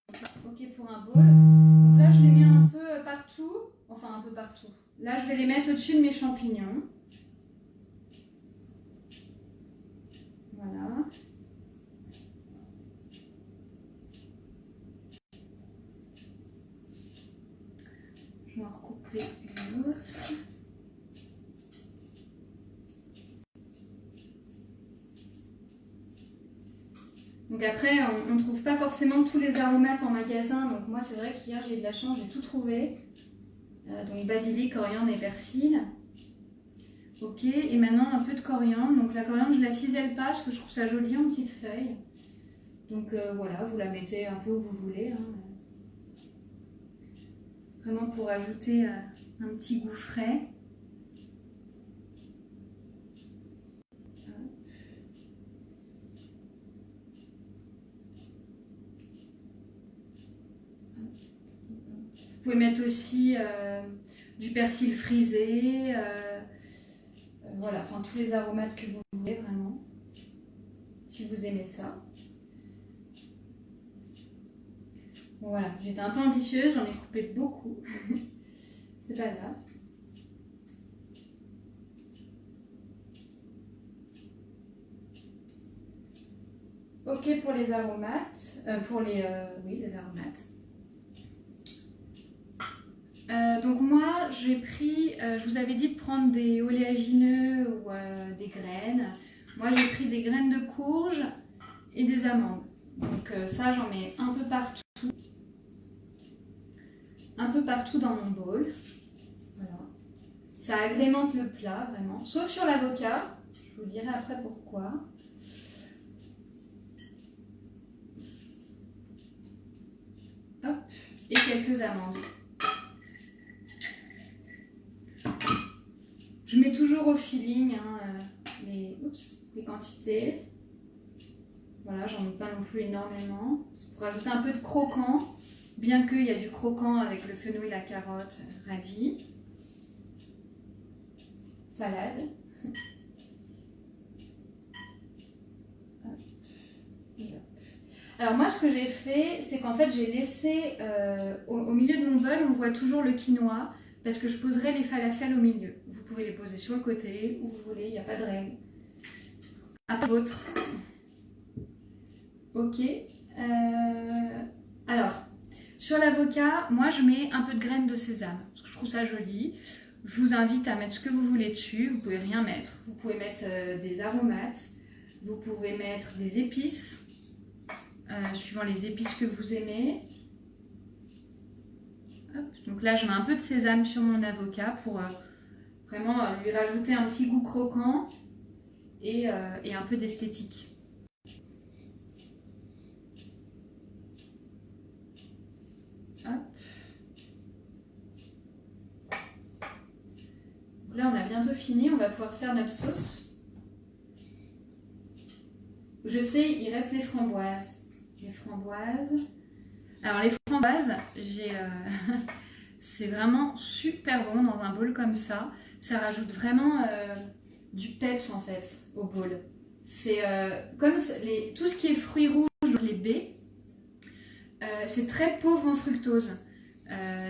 ok pour un bowl. Donc là, je les mets un peu partout. Enfin, un peu partout. Là, je vais les mettre au-dessus de mes champignons. Voilà. Je vais en recouper une autre. Donc après, on ne trouve pas forcément tous les aromates en magasin. Donc moi, c'est vrai qu'hier, j'ai eu de la chance, j'ai tout trouvé. Donc basilic, coriandre et persil. Ok, et maintenant un peu de coriandre. Donc la coriandre, je ne la cisèle pas parce que je trouve ça joli en petites feuilles. Donc voilà, vous la mettez un peu où vous voulez. Hein. Vraiment pour ajouter un petit goût frais. Vous pouvez mettre aussi du persil frisé, voilà, enfin tous les aromates que vous voulez vraiment, si vous aimez ça. Bon, voilà, j'étais un peu ambitieuse, j'en ai coupé beaucoup, c'est pas grave. Ok pour les aromates, oui, les aromates. Donc moi j'ai pris, je vous avais dit de prendre des oléagineux ou des graines. Moi j'ai pris des graines de courge et des amandes. Donc ça j'en mets un peu partout dans mon bol. Voilà. Ça agrémente le plat vraiment, sauf sur l'avocat. Je vous dirai après pourquoi. Hop, et quelques amandes. Je mets toujours au feeling hein, les quantités. Voilà, j'en mets pas non plus énormément. C'est pour ajouter un peu de croquant, bien qu'il y a du croquant avec le fenouil, la carotte, radis. Salade. Alors moi, ce que j'ai fait, c'est qu'en fait, j'ai laissé au milieu de mon bol, on voit toujours le quinoa, parce que je poserai les falafels au milieu. Vous pouvez les poser sur le côté, où vous voulez, il n'y a pas de règle. Après votre. Ok. Alors, sur l'avocat, moi je mets un peu de graines de sésame, parce que je trouve ça joli. Je vous invite à mettre ce que vous voulez dessus, vous pouvez rien mettre. Vous pouvez mettre des aromates, vous pouvez mettre des épices, suivant les épices que vous aimez. Hop. Donc là je mets un peu de sésame sur mon avocat pour vraiment lui rajouter un petit goût croquant et un peu d'esthétique. Là, on a bientôt fini, on va pouvoir faire notre sauce. Je sais, il reste les framboises. Alors, les framboises, c'est vraiment super bon dans un bol comme ça. Ça rajoute vraiment du peps en fait au bol. C'est comme tout ce qui est fruits rouges, les baies, c'est très pauvre en fructose.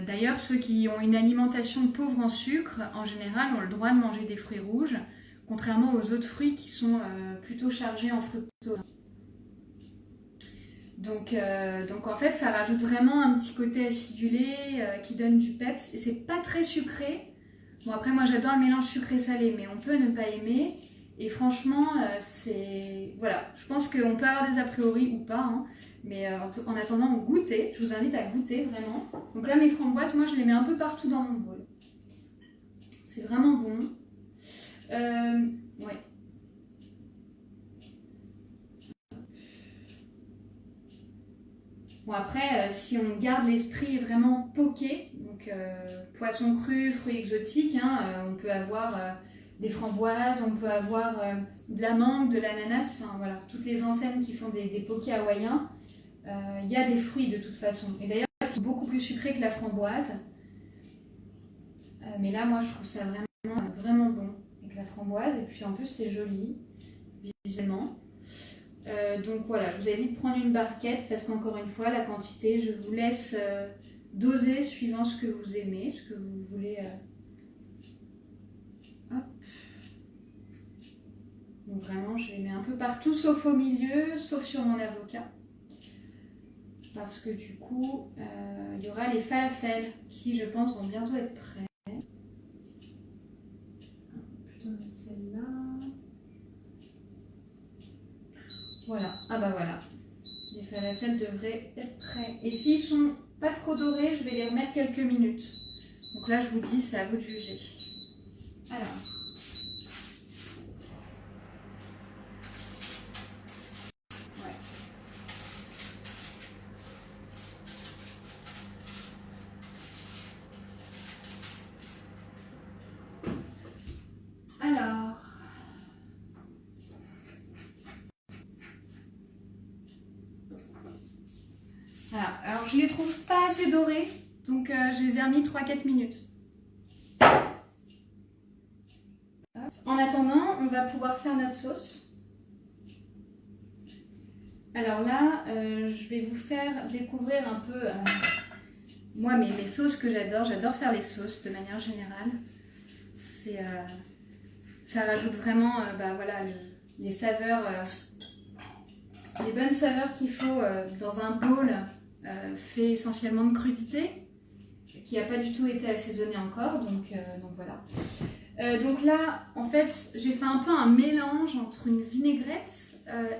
D'ailleurs, ceux qui ont une alimentation pauvre en sucre, en général, ont le droit de manger des fruits rouges, contrairement aux autres fruits qui sont plutôt chargés en fructose. Donc en fait, ça rajoute vraiment un petit côté acidulé qui donne du peps et c'est pas très sucré. Bon, après, moi j'adore le mélange sucré-salé, mais on peut ne pas aimer. Et franchement, voilà, je pense qu'on peut avoir des a priori ou pas, hein, mais en attendant, goûter. Je vous invite à goûter vraiment. Donc là, mes framboises, moi je les mets un peu partout dans mon bol. C'est vraiment bon. Ouais. Bon après, si on garde l'esprit vraiment poké, donc poisson cru, fruits exotiques, hein, on peut avoir des framboises, on peut avoir de la mangue, de l'ananas, enfin voilà, toutes les enseignes qui font des pokés hawaïens, il y a des fruits de toute façon. Et d'ailleurs, c'est beaucoup plus sucré que la framboise. Mais là, moi, je trouve ça vraiment bon avec la framboise. Et puis en plus, c'est joli visuellement. Donc voilà, je vous ai dit de prendre une barquette parce qu'encore une fois, la quantité, je vous laisse doser suivant ce que vous aimez, ce que vous voulez. Hop. Donc vraiment, je les mets un peu partout, sauf au milieu, sauf sur mon avocat. Parce que du coup, il y aura les falafels qui, je pense, vont bientôt être prêts. Plutôt mettre celle-là. Voilà, ah bah voilà. falafels devraient être prêts. Et s'ils sont pas trop dorés, je vais les remettre quelques minutes. Donc là, je vous dis, c'est à vous de juger. Alors. Ouais. Alors. Voilà. Alors, je les trouve pas assez dorés, donc je les ai remis 3-4 minutes. En attendant, on va pouvoir faire notre sauce. Alors là, je vais vous faire découvrir un peu moi mes sauces que j'adore. J'adore faire les sauces de manière générale. Ça rajoute vraiment voilà, les saveurs, les bonnes saveurs qu'il faut dans un bowl fait essentiellement de crudité, qui n'a pas du tout été assaisonné encore, donc voilà. Donc là, en fait, j'ai fait un peu un mélange entre une vinaigrette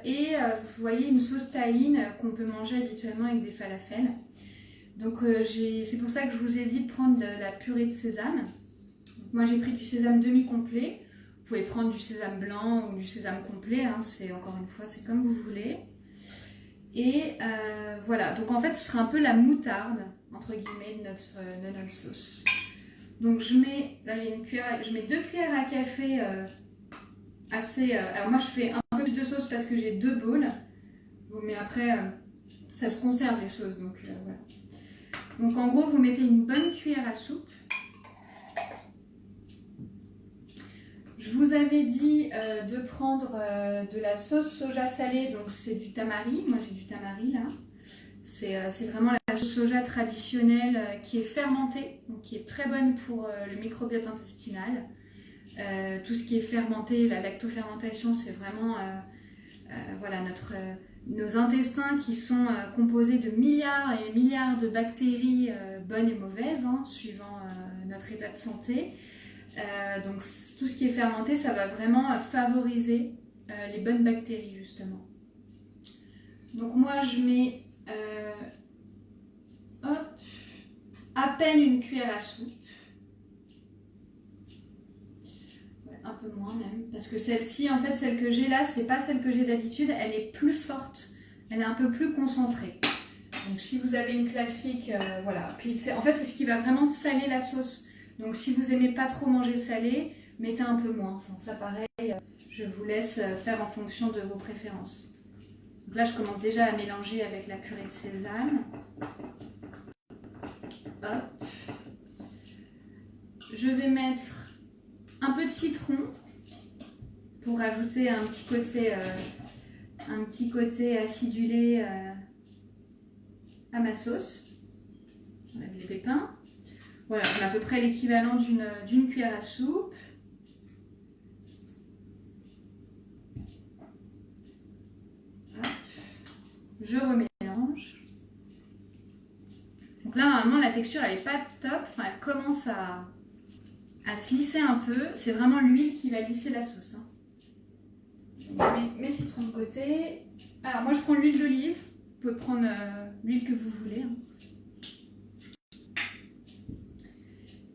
et, vous voyez, une sauce tahine qu'on peut manger habituellement avec des falafels. Donc c'est pour ça que je vous ai dit de prendre de la purée de sésame. Donc, moi, j'ai pris du sésame demi-complet. Vous pouvez prendre du sésame blanc ou du sésame complet, hein, encore une fois, c'est comme vous voulez. Et voilà, donc en fait, ce sera un peu la moutarde, entre guillemets, de notre sauce. Donc je mets, là j'ai une cuillère, je mets 2 cuillères à café assez... alors moi je fais un peu plus de sauce parce que j'ai 2 bowls, mais après ça se conserve les sauces, donc voilà. Donc en gros vous mettez une bonne cuillère à soupe. Je vous avais dit de prendre de la sauce soja salée, donc c'est du tamari, moi j'ai du tamari là. C'est vraiment la sauce soja traditionnelle qui est fermentée, donc qui est très bonne pour le microbiote intestinal. Tout ce qui est fermenté, la lactofermentation, c'est vraiment voilà, nos intestins qui sont composés de milliards et milliards de bactéries bonnes et mauvaises, hein, suivant notre état de santé. Donc tout ce qui est fermenté, ça va vraiment favoriser les bonnes bactéries justement. Donc moi je mets à peine une cuillère à soupe, ouais, un peu moins même, parce que celle-ci, en fait, celle que j'ai là, c'est pas celle que j'ai d'habitude, elle est plus forte, elle est un peu plus concentrée. Donc si vous avez une classique, voilà. Puis en fait, c'est ce qui va vraiment saler la sauce. Donc si vous aimez pas trop manger salé, mettez un peu moins. Enfin, ça pareil, je vous laisse faire en fonction de vos préférences. Donc là, je commence déjà à mélanger avec la purée de sésame. Hop. Je vais mettre un peu de citron pour ajouter un petit côté acidulé à ma sauce. J'enlève les pépins. Voilà, j'ai à peu près l'équivalent d'une cuillère à soupe. Hop. Je remélange. Donc là, normalement, la texture, elle n'est pas top. Enfin, elle commence à se lisser un peu. C'est vraiment l'huile qui va lisser la sauce. Hein. Je mets mes citrons de côté. Alors, moi, je prends l'huile d'olive. Vous pouvez prendre l'huile que vous voulez. Hein.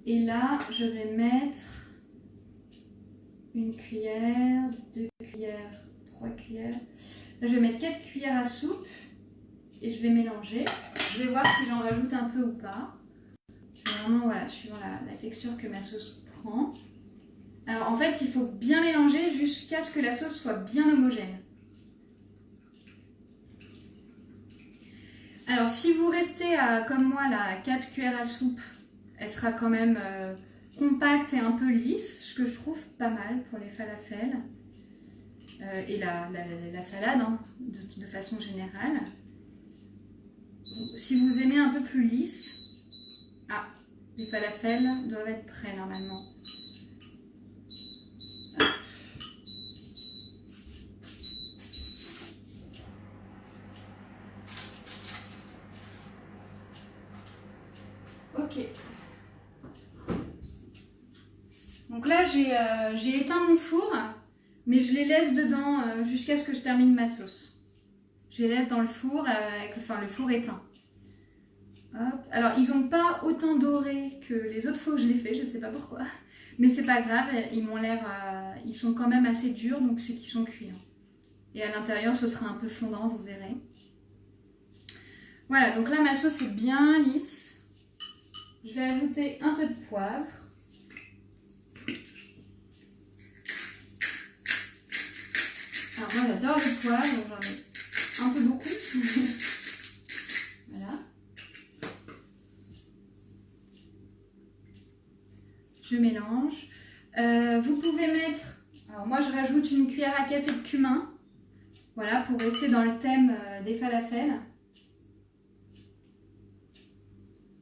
Et là, je vais mettre une cuillère, 2 cuillères, 3 cuillères. Là, je vais mettre 4 cuillères à soupe. Et je vais mélanger. Je vais voir si j'en rajoute un peu ou pas. C'est vraiment, voilà, suivant la texture que ma sauce prend. Alors, en fait, il faut bien mélanger jusqu'à ce que la sauce soit bien homogène. Alors, si vous restez comme moi, là, à 4 cuillères à soupe, elle sera quand même compacte et un peu lisse, ce que je trouve pas mal pour les falafels. Et la salade, hein, de façon générale. Si vous aimez un peu plus lisse, les falafels doivent être prêts normalement. Ok. Donc là, j'ai éteint mon four, mais je les laisse dedans jusqu'à ce que je termine ma sauce. Je les laisse dans le four avec le four éteint. Hop. Alors, ils n'ont pas autant doré que les autres fois que je l'ai fait, je ne sais pas pourquoi. Mais c'est pas grave, ils sont quand même assez durs, donc c'est qu'ils sont cuits. Et à l'intérieur, ce sera un peu fondant, vous verrez. Voilà, donc là, ma sauce est bien lisse. Je vais ajouter un peu de poivre. Alors moi, j'adore le poivre, donc j'en mets un peu beaucoup. Voilà. Je mélange. Vous pouvez mettre... Alors moi, je rajoute une cuillère à café de cumin. Voilà, pour rester dans le thème des falafels.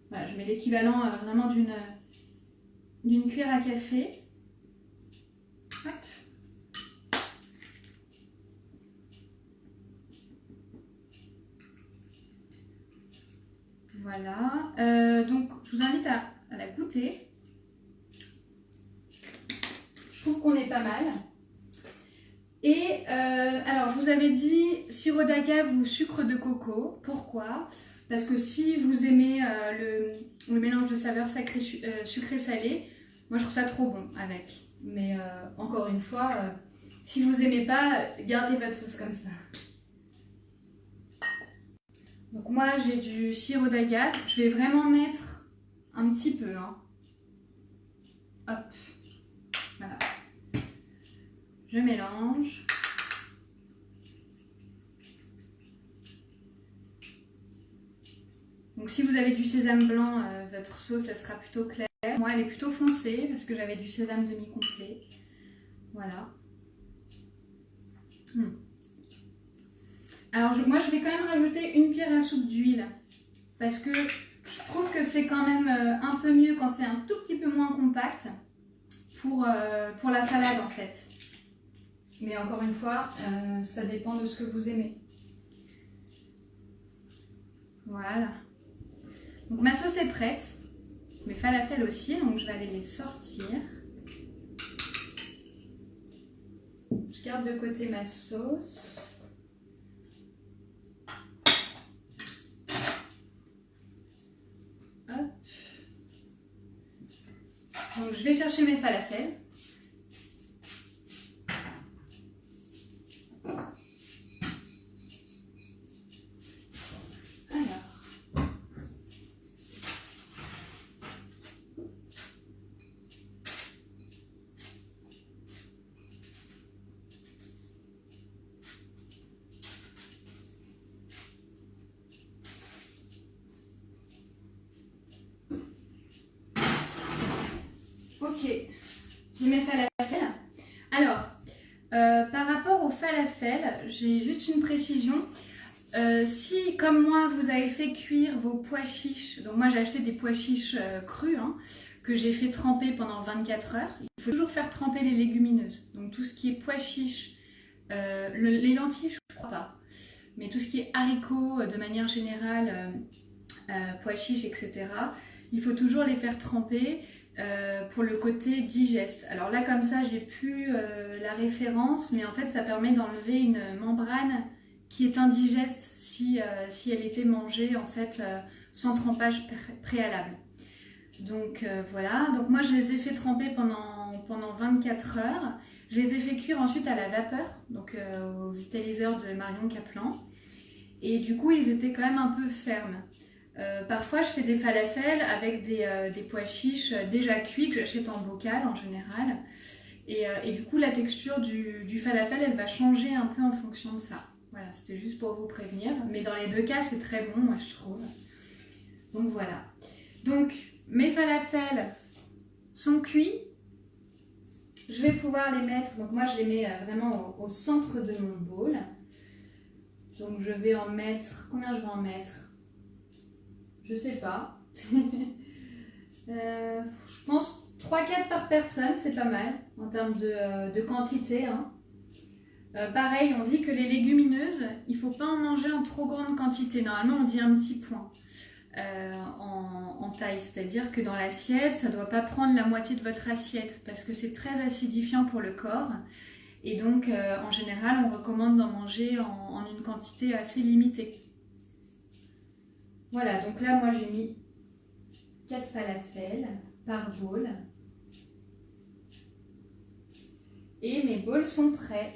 Voilà, je mets l'équivalent vraiment d'une cuillère à café. Hop. Voilà. Donc, je vous invite à la goûter. Je trouve qu'on est pas mal. Et alors, je vous avais dit sirop d'agave ou sucre de coco. Pourquoi ? Parce que si vous aimez le mélange de saveurs sucré-salé, moi je trouve ça trop bon avec. Mais encore une fois, si vous n'aimez pas, gardez votre sauce comme ça. Donc moi j'ai du sirop d'agave. Je vais vraiment mettre un petit peu. Hein. Hop. Voilà. Je mélange. Donc si vous avez du sésame blanc, votre sauce elle sera plutôt claire. Moi elle est plutôt foncée parce que j'avais du sésame demi-complet. Voilà. Alors moi je vais quand même rajouter une cuillère à soupe d'huile parce que je trouve que c'est quand même un peu mieux quand c'est un tout petit peu moins compact pour la salade en fait. Mais encore une fois, ça dépend de ce que vous aimez. Voilà. Donc ma sauce est prête. Mes falafels aussi, donc je vais aller les sortir. Je garde de côté ma sauce. Hop. Donc je vais chercher mes falafels. Ok, j'ai mes falafels. Alors, par rapport aux falafels, j'ai juste une précision. Si, comme moi, vous avez fait cuire vos pois chiches, donc moi j'ai acheté des pois chiches crus, hein, que j'ai fait tremper pendant 24 heures. Il faut toujours faire tremper les légumineuses. Donc tout ce qui est pois chiches, les lentilles, je ne crois pas. Mais tout ce qui est haricots, de manière générale, pois chiches, etc., il faut toujours les faire tremper. Pour le côté digeste. Alors là comme ça j'ai plus la référence, mais en fait ça permet d'enlever une membrane qui est indigeste si elle était mangée en fait sans trempage préalable. Donc voilà, donc moi je les ai fait tremper pendant 24 heures. Je les ai fait cuire ensuite à la vapeur, donc au vitaliseur de Marion Kaplan. Et du coup ils étaient quand même un peu fermes. Parfois je fais des falafels avec des pois chiches déjà cuits que j'achète en bocal en général et du coup la texture du falafel elle va changer un peu en fonction de ça. Voilà, c'était juste pour vous prévenir, mais dans les deux cas c'est très bon moi je trouve. Donc voilà, donc mes falafels sont cuits, je vais pouvoir les mettre, donc moi je les mets vraiment au centre de mon bol. Donc je vais en mettre, combien je vais en mettre? Je sais pas. Je pense 3-4 par personne, c'est pas mal en termes de quantité. Hein. Pareil, on dit que les légumineuses, il ne faut pas en manger en trop grande quantité. Normalement, on dit un petit point en taille. C'est-à-dire que dans l'assiette, ça ne doit pas prendre la moitié de votre assiette parce que c'est très acidifiant pour le corps. Et donc, en général, on recommande d'en manger en une quantité assez limitée. Voilà, donc là, moi, j'ai mis 4 falafels par bowl. Et mes bowls sont prêts.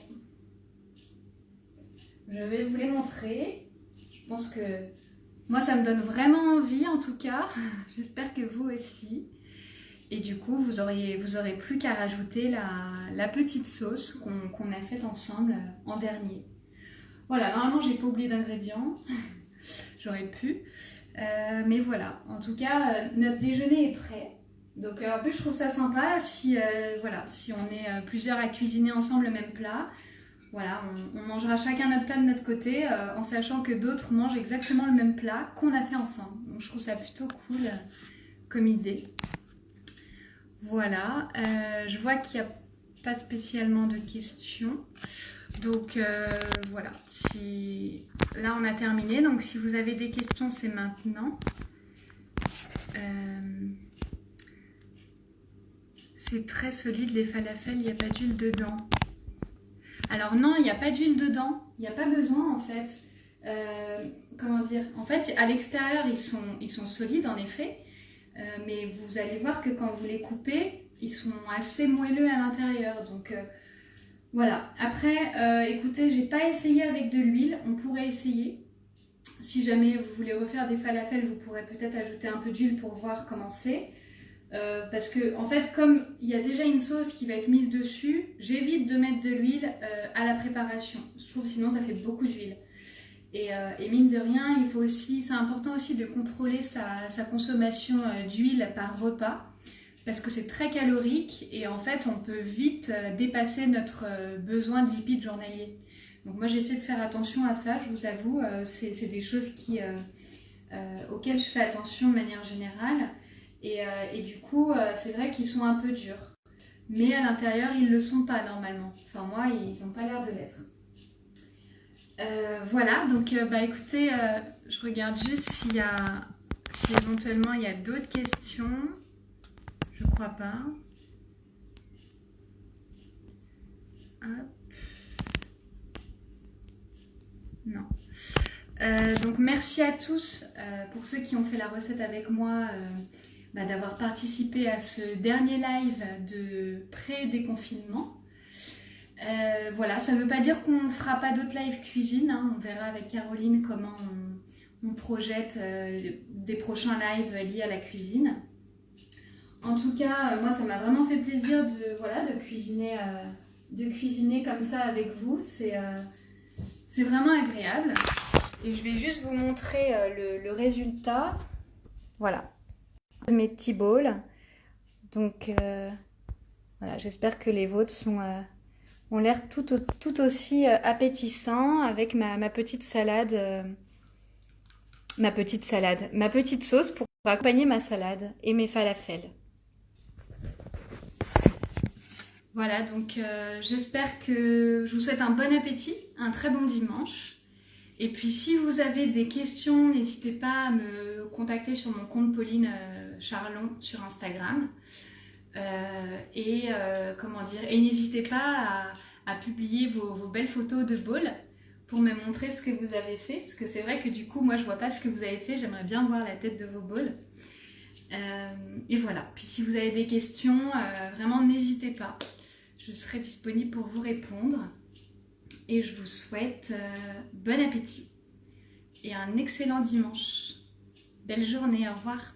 Je vais vous les montrer. Je pense que moi, ça me donne vraiment envie, en tout cas. J'espère que vous aussi. Et du coup, vous aurez plus qu'à rajouter la petite sauce qu'on a faite ensemble en dernier. Voilà, normalement, j'ai pas oublié d'ingrédients. J'aurais pu. Mais voilà, en tout cas, notre déjeuner est prêt. Donc en plus, je trouve ça sympa si on est plusieurs à cuisiner ensemble le même plat. Voilà, on mangera chacun notre plat de notre côté en sachant que d'autres mangent exactement le même plat qu'on a fait ensemble. Donc je trouve ça plutôt cool comme idée. Voilà, je vois qu'il n'y a pas spécialement de questions. Donc voilà, là on a terminé. Donc si vous avez des questions, c'est maintenant. C'est très solide les falafels, il n'y a pas d'huile dedans. Alors non, il n'y a pas d'huile dedans, il n'y a pas besoin en fait. Comment dire? En fait, à l'extérieur, ils sont solides en effet. Mais vous allez voir que quand vous les coupez, ils sont assez moelleux à l'intérieur. Donc voilà. Après, écoutez, j'ai pas essayé avec de l'huile. On pourrait essayer. Si jamais vous voulez refaire des falafels, vous pourrez peut-être ajouter un peu d'huile pour voir comment c'est. Parce que en fait, comme il y a déjà une sauce qui va être mise dessus, j'évite de mettre de l'huile à la préparation. Je trouve sinon ça fait beaucoup d'huile. Et mine de rien, c'est important aussi de contrôler sa consommation d'huile par repas parce que c'est très calorique et en fait on peut vite dépasser notre besoin de lipides journaliers. Donc moi j'essaie de faire attention à ça, je vous avoue, c'est des choses auxquelles je fais attention de manière générale et du coup c'est vrai qu'ils sont un peu durs. Mais à l'intérieur ils ne le sont pas normalement, enfin moi ils n'ont pas l'air de l'être. Voilà, donc écoutez, je regarde juste si éventuellement il y a d'autres questions. Je crois pas. Hop. Non. Donc merci à tous pour ceux qui ont fait la recette avec moi, d'avoir participé à ce dernier live de pré-déconfinement. Voilà, ça ne veut pas dire qu'on ne fera pas d'autres live cuisine, hein. On verra avec Caroline comment on projette des prochains lives liés à la cuisine. En tout cas, moi ça m'a vraiment fait plaisir de cuisiner comme ça avec vous, c'est vraiment agréable. Et je vais juste vous montrer le résultat, voilà, de mes petits bowls. Donc voilà, j'espère que les vôtres ont l'air tout aussi appétissants avec ma petite salade, ma petite sauce pour accompagner ma salade et mes falafels. Voilà, donc j'espère que je vous souhaite un bon appétit, un très bon dimanche. Et puis si vous avez des questions, n'hésitez pas à me contacter sur mon compte Pauline Charlon sur Instagram. Et n'hésitez pas à publier vos belles photos de bowls pour me montrer ce que vous avez fait, parce que c'est vrai que du coup moi je vois pas ce que vous avez fait, j'aimerais bien voir la tête de vos bowls. Et voilà, puis si vous avez des questions, vraiment n'hésitez pas, je serai disponible pour vous répondre. Et je vous souhaite bon appétit et un excellent dimanche. Belle journée, au revoir.